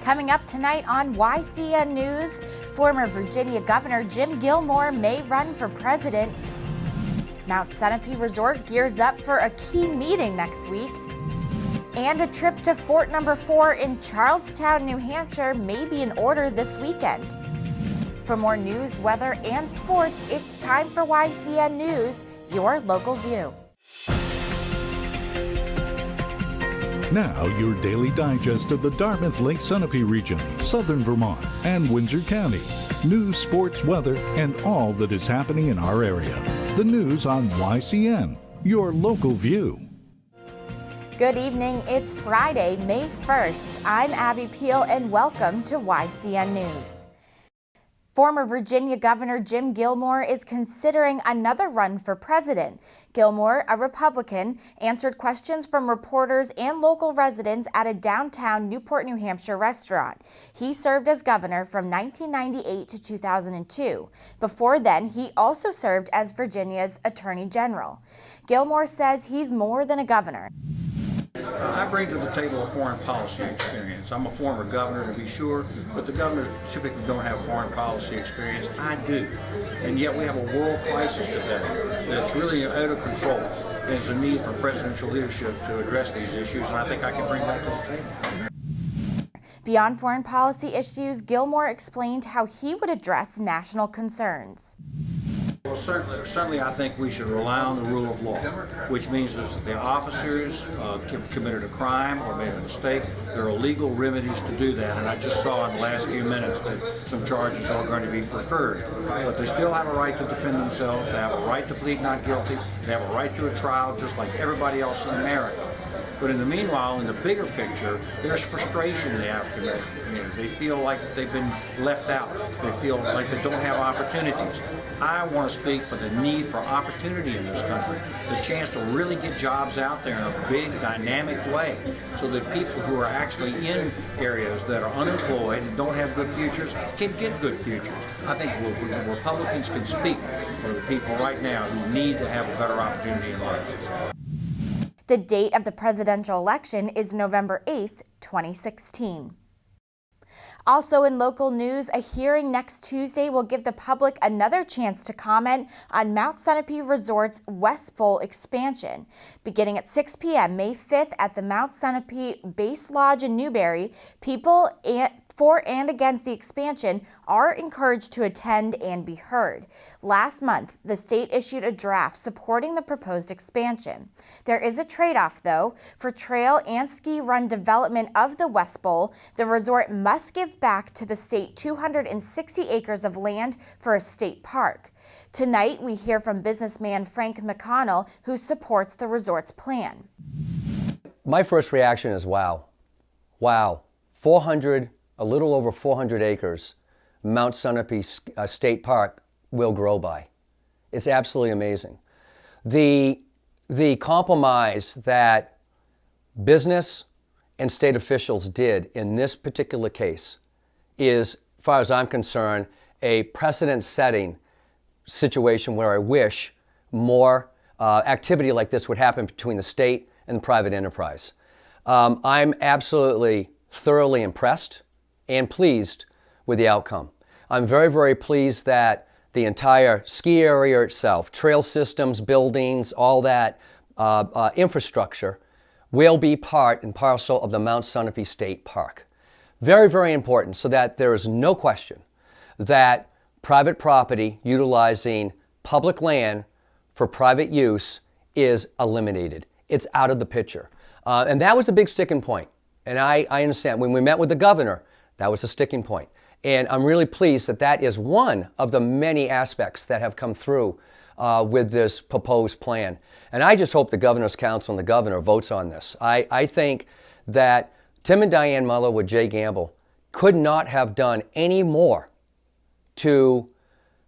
Coming up tonight on YCN News, former Virginia Governor Jim Gilmore may run for president. Mount Sunapee Resort gears up for a key meeting next week. And a trip to Fort No. 4 in Charlestown, New Hampshire may be in order this weekend. For more news, weather, and sports, it's time for YCN News, your local view. Now, your daily digest of the Dartmouth Lake Sunapee region, southern Vermont, and Windsor County. News, sports, weather, and all that is happening in our area. The news on YCN, your local view. Good evening. It's Friday, May 1st. I'm Abby Peel, and welcome to YCN News. Former Virginia Governor Jim Gilmore is considering another run for president. Gilmore, a Republican, answered questions from reporters and local residents at a downtown Newport, New Hampshire restaurant. He served as governor from 1998 to 2002. Before then, he also served as Virginia's Attorney General. Gilmore says he's more than a governor. I bring to the table a foreign policy experience. I'm a former governor, to be sure, but the governors typically don't have foreign policy experience. I do. And yet we have a world crisis today that's really out of control. There's a need for presidential leadership to address these issues, and I think I can bring that to the table. Beyond foreign policy issues, Gilmore explained how he would address national concerns. Well, certainly I think we should rely on the rule of law, which means that if the officers committed a crime or made a mistake, there are legal remedies to do that. And I just saw in the last few minutes that some charges are going to be preferred. But they still have a right to defend themselves. They have a right to plead not guilty. They have a right to a trial just like everybody else in America. But in the meanwhile, in the bigger picture, there's frustration in the African American community. They feel like they've been left out. They feel like they don't have opportunities. I want to speak for the need for opportunity in this country, the chance to really get jobs out there in a big, dynamic way, so that people who are actually in areas that are unemployed and don't have good futures can get good futures. I think Republicans can speak for the people right now who need to have a better opportunity in life. The date of the presidential election is November 8th, 2016. Also in local news, a hearing next Tuesday will give the public another chance to comment on Mount Sunapee Resort's West Bowl expansion. Beginning at 6 p.m. May 5th at the Mount Sunapee Base Lodge in Newberry, people for and against the expansion are encouraged to attend and be heard. Last month, the state issued a draft supporting the proposed expansion. There is a trade-off, though. For trail and ski run development of the West Bowl, the resort must give back to the state 260 acres of land for a state park. Tonight, we hear from businessman Frank McConnell, who supports the resort's plan. My first reaction is wow. Wow. A little over 400 acres, Mount Sunapee State Park will grow by. It's absolutely amazing. The compromise that business and state officials did in this particular case is, as far as I'm concerned, a precedent-setting situation where I wish more activity like this would happen between the state and private enterprise. I'm absolutely thoroughly impressed and pleased with the outcome. I'm very, very pleased that the entire ski area itself, trail systems, buildings, all that infrastructure will be part and parcel of the Mount Sunapee State Park. Very, very important, so that there is no question that private property utilizing public land for private use is eliminated. It's out of the picture. And that was a big sticking point. And I understand when we met with the governor, that was a sticking point. And I'm really pleased that that is one of the many aspects that have come through with this proposed plan. And I just hope the Governor's Council and the governor votes on this. I think that Tim and Diane Muller with Jay Gamble could not have done any more to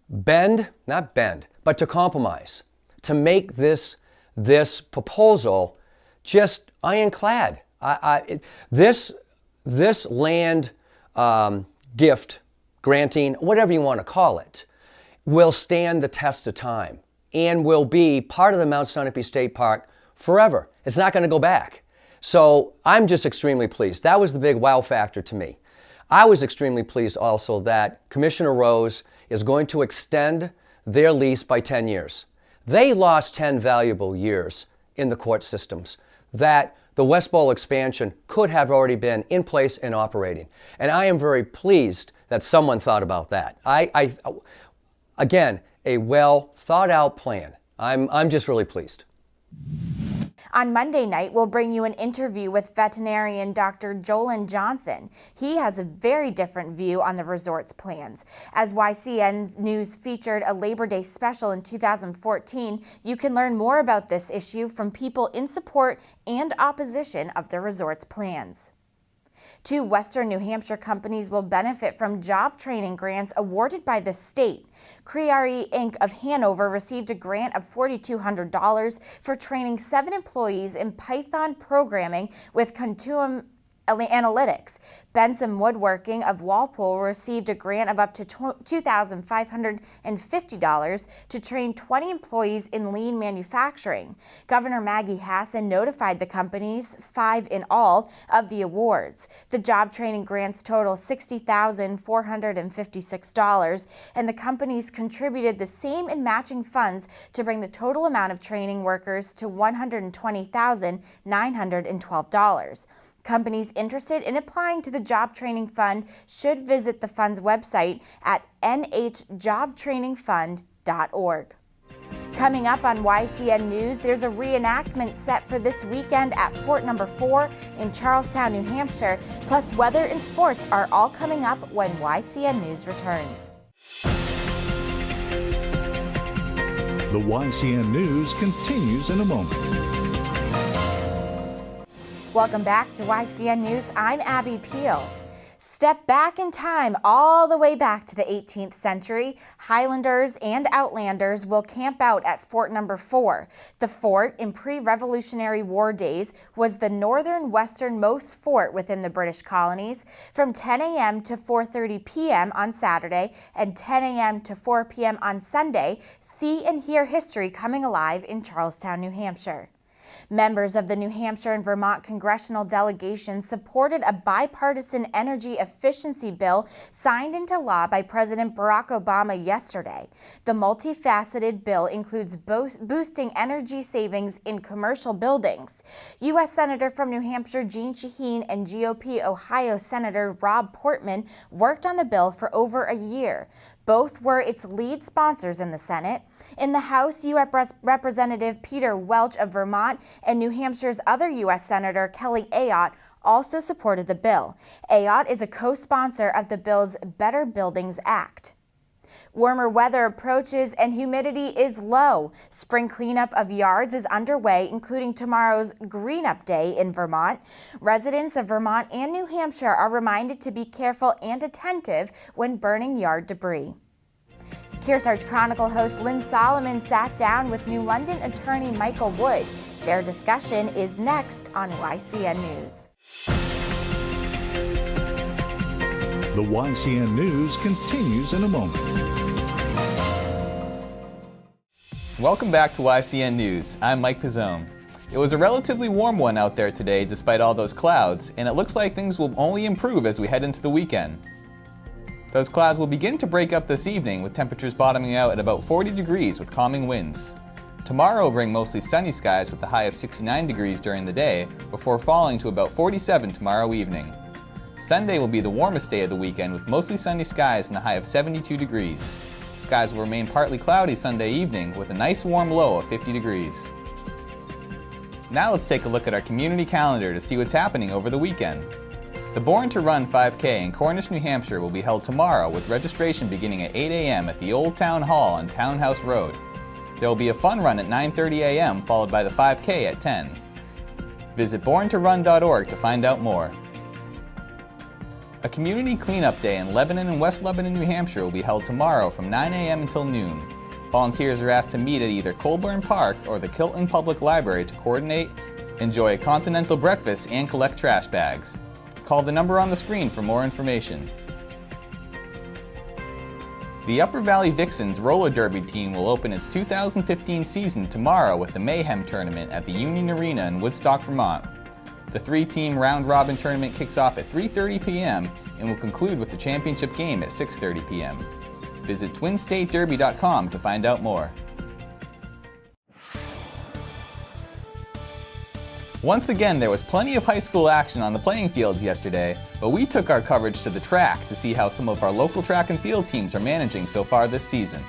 not bend, but to compromise, to make this proposal just ironclad. This land gift, granting, whatever you want to call it, will stand the test of time and will be part of the Mount Sunapee State Park forever. It's not going to go back. So I'm just extremely pleased. That was the big wow factor to me. I was extremely pleased also that Commissioner Rose is going to extend their lease by 10 years. They lost 10 valuable years in the court systems that the West Bowl expansion could have already been in place and operating. And I am very pleased that someone thought about that. Again, a well thought out plan. I'm just really pleased. On Monday night, we'll bring you an interview with veterinarian Dr. Jolyn Johnson. He has a very different view on the resort's plans. As YCN News featured a Labor Day special in 2014, you can learn more about this issue from people in support and opposition of the resort's plans. 2 Western New Hampshire companies will benefit from job training grants awarded by the state. Creary Inc. of Hanover received a grant of $4,200 for training 7 employees in Python programming with Continuum Analytics. Benson Woodworking of Walpole received a grant of up to $2,550 to train 20 employees in lean manufacturing. Governor Maggie Hassan notified the companies, 5 in all, of the awards. The job training grants total $60,456, and the companies contributed the same in matching funds to bring the total amount of training workers to $120,912. Companies interested in applying to the Job Training Fund should visit the fund's website at nhjobtrainingfund.org. Coming up on YCN News, there's a reenactment set for this weekend at Fort No. 4 in Charlestown, New Hampshire, plus weather and sports are all coming up when YCN News returns. The YCN News continues in a moment. Welcome back to YCN News. I'm Abby Peel. Step back in time all the way back to the 18th century. Highlanders and Outlanders will camp out at Fort No. 4. The fort, in pre-Revolutionary War days, was the northern-westernmost fort within the British colonies. From 10 a.m. to 4:30 p.m. on Saturday and 10 a.m. to 4 p.m. on Sunday, see and hear history coming alive in Charlestown, New Hampshire. Members of the New Hampshire and Vermont congressional delegations supported a bipartisan energy efficiency bill signed into law by President Barack Obama yesterday. The multifaceted bill includes boosting energy savings in commercial buildings. U.S. Senator from New Hampshire Jeanne Shaheen and GOP Ohio Senator Rob Portman worked on the bill for over a year. Both were its lead sponsors in the Senate. In the House, U.S. Representative Peter Welch of Vermont and New Hampshire's other U.S. Senator Kelly Ayotte also supported the bill. Ayotte is a co-sponsor of the bill's Better Buildings Act. Warmer weather approaches and humidity is low. Spring cleanup of yards is underway, including tomorrow's Green Up Day in Vermont. Residents of Vermont and New Hampshire are reminded to be careful and attentive when burning yard debris. Kearsarge Chronicle host Lynn Solomon sat down with New London attorney Michael Wood. Their discussion is next on YCN News. The YCN News continues in a moment. Welcome back to YCN News. I'm Mike Pizzone. It was a relatively warm one out there today despite all those clouds, and it looks like things will only improve as we head into the weekend. Those clouds will begin to break up this evening with temperatures bottoming out at about 40 degrees with calming winds. Tomorrow will bring mostly sunny skies with a high of 69 degrees during the day before falling to about 47 tomorrow evening. Sunday will be the warmest day of the weekend with mostly sunny skies and a high of 72 degrees. Skies will remain partly cloudy Sunday evening with a nice warm low of 50 degrees. Now let's take a look at our community calendar to see what's happening over the weekend. The Born to Run 5K in Cornish, New Hampshire will be held tomorrow with registration beginning at 8 a.m. at the Old Town Hall on Townhouse Road. There will be a fun run at 9:30 a.m. followed by the 5K at 10. Visit borntorun.org to find out more. A community cleanup day in Lebanon and West Lebanon, New Hampshire will be held tomorrow from 9 a.m. until noon. Volunteers are asked to meet at either Colburn Park or the Kilton Public Library to coordinate, enjoy a continental breakfast, and collect trash bags. Call the number on the screen for more information. The Upper Valley Vixens Roller Derby team will open its 2015 season tomorrow with the Mayhem Tournament at the Union Arena in Woodstock, Vermont. The 3-team round-robin tournament kicks off at 3:30 p.m. and will conclude with the championship game at 6:30 p.m. Visit TwinStateDerby.com to find out more. Once again, there was plenty of high school action on the playing fields yesterday, but we took our coverage to the track to see how some of our local track and field teams are managing so far this season.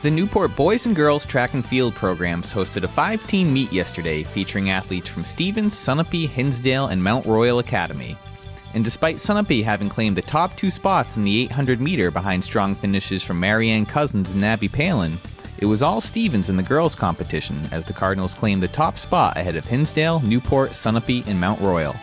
The Newport boys and girls track and field programs hosted a 5-team meet yesterday featuring athletes from Stevens, Sunapee, Hinsdale, and Mount Royal Academy. And despite Sunapee having claimed the top 2 spots in the 800 meter behind strong finishes from Marianne Cousins and Abby Palin, it was all Stevens in the girls' competition as the Cardinals claimed the top spot ahead of Hinsdale, Newport, Sunapee, and Mount Royal.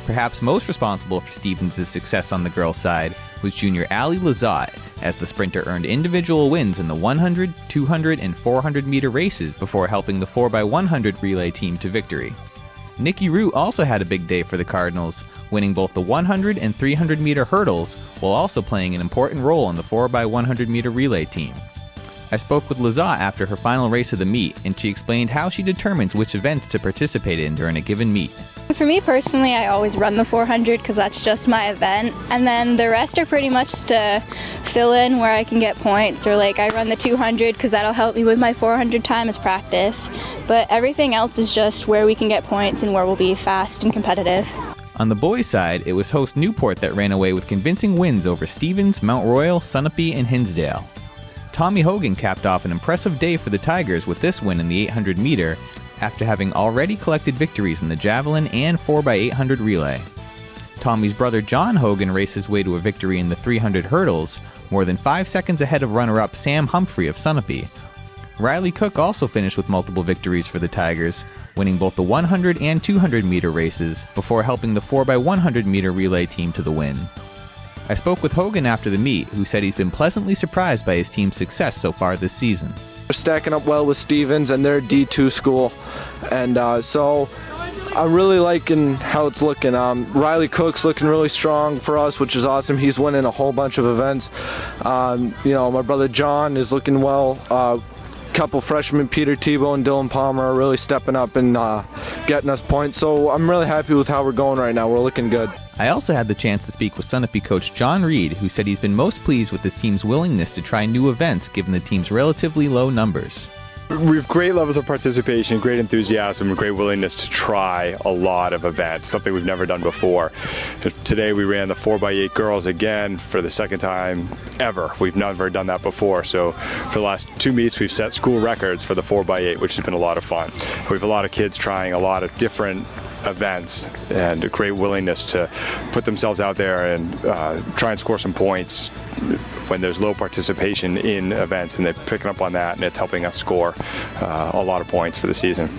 Perhaps most responsible for Stevens' success on the girls' side was junior Allie Lazat, as the sprinter earned individual wins in the 100, 200, and 400 meter races before helping the 4x100 relay team to victory. Nikki Root also had a big day for the Cardinals, winning both the 100 and 300 meter hurdles while also playing an important role on the 4x100 meter relay team. I spoke with Lazat after her final race of the meet, and she explained how she determines which events to participate in during a given meet. For me personally, I always run the 400 because that's just my event, and then the rest are pretty much to fill in where I can get points, or like I run the 200 because that'll help me with my 400 time as practice, but everything else is just where we can get points and where we'll be fast and competitive. On the boys' side, it was host Newport that ran away with convincing wins over Stevens, Mount Royal, Sunapee, and Hinsdale. Tommy Hogan capped off an impressive day for the Tigers with this win in the 800 meter after having already collected victories in the javelin and 4x800 relay. Tommy's brother John Hogan raced his way to a victory in the 300 hurdles, more than 5 seconds ahead of runner-up Sam Humphrey of Sunapee. Riley Cook also finished with multiple victories for the Tigers, winning both the 100 and 200 meter races before helping the 4x100 meter relay team to the win. I spoke with Hogan after the meet, who said he's been pleasantly surprised by his team's success so far this season. We're stacking up well with Stevens, and they're a D2 school, and so I'm really liking how it's looking. Riley Cook's looking really strong for us, which is awesome. He's winning a whole bunch of events. My brother John is looking well. Couple freshmen, Peter Tebow and Dylan Palmer, are really stepping up and getting us points. So I'm really happy with how we're going right now. We're looking good. I also had the chance to speak with Sunapee coach John Reed, who said he's been most pleased with his team's willingness to try new events given the team's relatively low numbers. We have great levels of participation, great enthusiasm, and great willingness to try a lot of events, something we've never done before. Today we ran the 4x8 girls again for the second time ever. We've never done that before, so for the last 2 meets we've set school records for the 4x8, which has been a lot of fun. We have a lot of kids trying a lot of different events and a great willingness to put themselves out there and try and score some points when there's low participation in events, and they're picking up on that, and it's helping us score a lot of points for the season.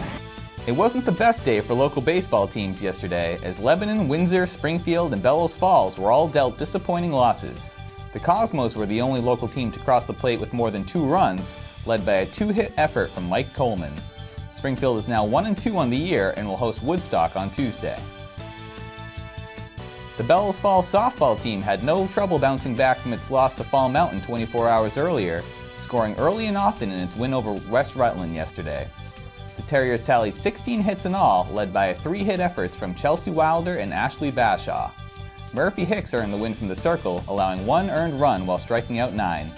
It wasn't the best day for local baseball teams yesterday, as Lebanon, Windsor, Springfield, and Bellows Falls were all dealt disappointing losses. The Cosmos were the only local team to cross the plate with more than 2 runs, led by a 2-hit effort from Mike Coleman. Springfield is now 1-2 on the year and will host Woodstock on Tuesday. The Bellows Falls softball team had no trouble bouncing back from its loss to Fall Mountain 24 hours earlier, scoring early and often in its win over West Rutland yesterday. The Terriers tallied 16 hits in all, led by 3-hit efforts from Chelsea Wilder and Ashley Bashaw. Murphy Hicks earned the win from the circle, allowing 1 earned run while striking out 9.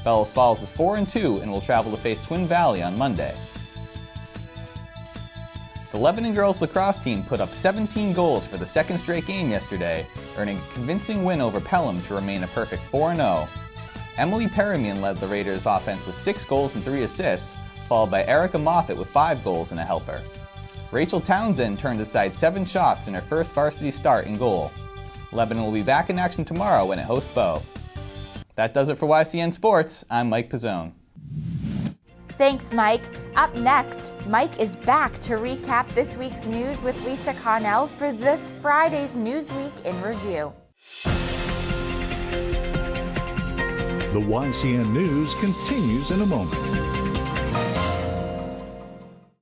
Bellows Falls is 4-2 and will travel to face Twin Valley on Monday. The Lebanon girls lacrosse team put up 17 goals for the second straight game yesterday, earning a convincing win over Pelham to remain a perfect 4-0. Emily Perrimian led the Raiders' offense with 6 goals and 3 assists, followed by Erica Moffett with 5 goals and a helper. Rachel Townsend turned aside 7 shots in her first varsity start in goal. Lebanon will be back in action tomorrow when it hosts Bow. That does it for YCN Sports. I'm Mike Pizzone. Thanks, Mike. Up next, Mike is back to recap this week's news with Lisa Connell for this Friday's Newsweek in Review. The YCN News continues in a moment.